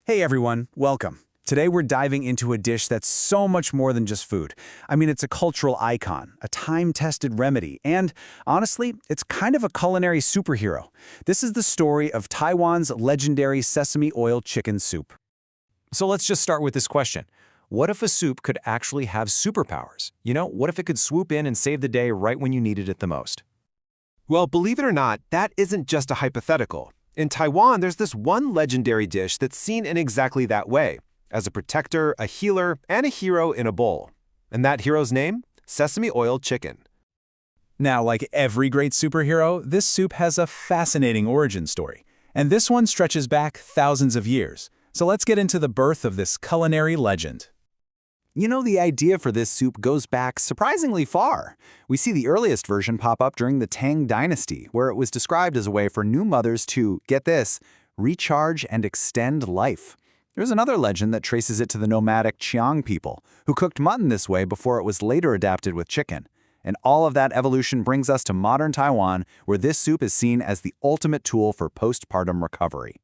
Hey everyone, welcome. Today we're diving into a dish that's so much more than just food. I mean, it's a cultural icon, a time-tested remedy, and honestly, it's kind of a culinary superhero. This is the story of Taiwan's legendary sesame oil chicken soup. So let's just start with this question. What if a soup could actually have superpowers? What if it could swoop in and save the day right when you needed it the most? Well, believe it or not, that isn't just a hypothetical. In Taiwan, there's this one legendary dish that's seen in exactly that way, as a protector, a healer, and a hero in a bowl. And that hero's name? Sesame oil chicken. Now, like every great superhero, this soup has a fascinating origin story. And this one stretches back thousands of years. So let's get into the birth of this culinary legend. The idea for this soup goes back surprisingly far. We see the earliest version pop up during the Tang Dynasty, where it was described as a way for new mothers to, get this, recharge and extend life. There's another legend that traces it to the nomadic Qiang people, who cooked mutton this way before it was later adapted with chicken. And all of that evolution brings us to modern Taiwan, where this soup is seen as the ultimate tool for postpartum recovery.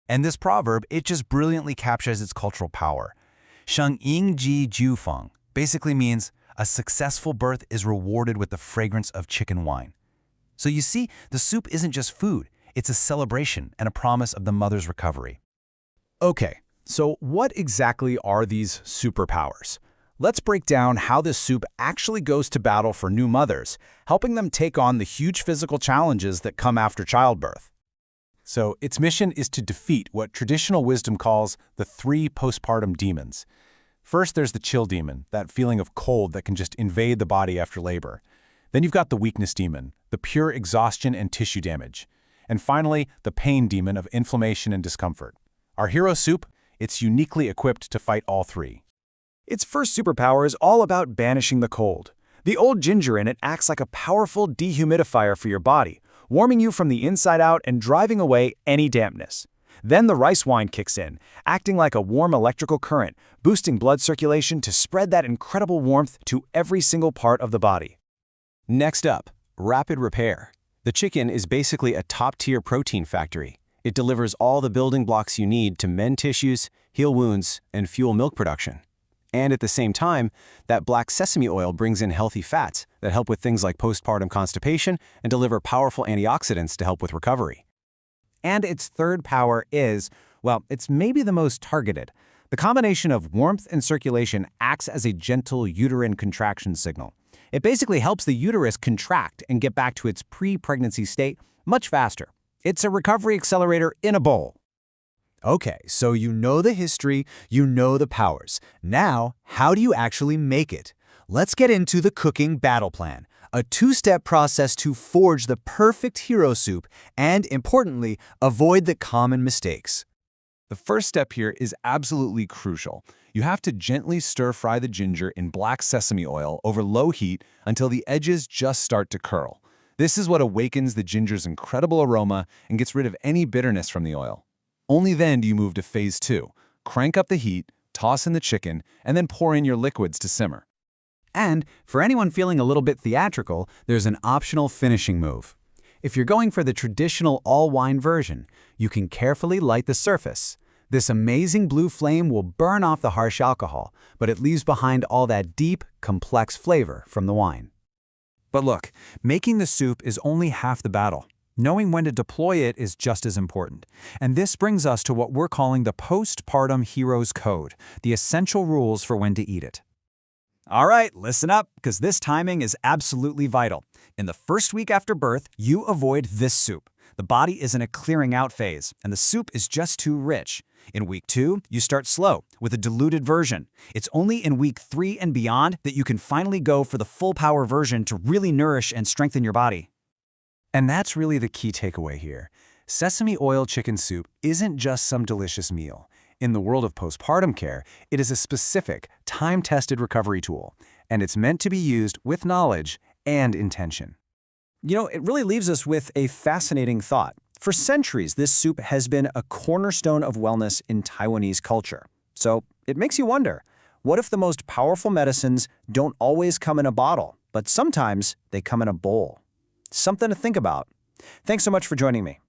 And this proverb, it just brilliantly captures its cultural power. 生婴鸡酒坊 basically means a successful birth is rewarded with the fragrance of chicken wine. So you see, the soup isn't just food, it's a celebration and a promise of the mother's recovery. Okay, so what exactly are these superpowers? Let's break down how this soup actually goes to battle for new mothers, helping them take on the huge physical challenges that come after childbirth. So its mission is to defeat what traditional wisdom calls the three postpartum demons. First, there's the chill demon, that feeling of cold that can just invade the body after labor. Then you've got the weakness demon, the pure exhaustion and tissue damage. And finally, the pain demon of inflammation and discomfort. Our hero soup, it's uniquely equipped to fight all three. Its first superpower is all about banishing the cold. The old ginger in it acts like a powerful dehumidifier for your body, warming you from the inside out and driving away any dampness. Then the rice wine kicks in, acting like a warm electrical current, boosting blood circulation to spread that incredible warmth to every single part of the body. Next up, rapid repair. The chicken is basically a top-tier protein factory. It delivers all the building blocks you need to mend tissues, heal wounds, and fuel milk production. And at the same time, that black sesame oil brings in healthy fats that help with things like postpartum constipation and deliver powerful antioxidants to help with recovery. And its third power is, well, it's maybe the most targeted. The combination of warmth and circulation acts as a gentle uterine contraction signal. It basically helps the uterus contract and get back to its pre-pregnancy state much faster. It's a recovery accelerator in a bowl. Okay, so you know the history, you know the powers. Now, how do you actually make it? Let's get into the cooking battle plan, a two-step process to forge the perfect hero soup and, importantly, avoid the common mistakes. The first step here is absolutely crucial. You have to gently stir-fry the ginger in black sesame oil over low heat until the edges just start to curl. This is what awakens the ginger's incredible aroma and gets rid of any bitterness from the oil. Only then do you move to phase 2. Crank up the heat, toss in the chicken, and then pour in your liquids to simmer. And for anyone feeling a little bit theatrical, there's an optional finishing move. If you're going for the traditional all-wine version, you can carefully light the surface. This amazing blue flame will burn off the harsh alcohol, but it leaves behind all that deep, complex flavor from the wine. But look, making the soup is only half the battle. Knowing when to deploy it is just as important. And this brings us to what we're calling the postpartum hero's code, the essential rules for when to eat it. All right, listen up, because this timing is absolutely vital. In the first week after birth, you avoid this soup. The body is in a clearing out phase, and the soup is just too rich. In week 2, you start slow, with a diluted version. It's only in week 3 and beyond that you can finally go for the full power version to really nourish and strengthen your body. And that's really the key takeaway here. Sesame oil chicken soup isn't just some delicious meal. In the world of postpartum care, it is a specific, time-tested recovery tool, and it's meant to be used with knowledge and intention. It really leaves us with a fascinating thought. For centuries, this soup has been a cornerstone of wellness in Taiwanese culture. So it makes you wonder, what if the most powerful medicines don't always come in a bottle, but sometimes they come in a bowl? Something to think about. Thanks so much for joining me.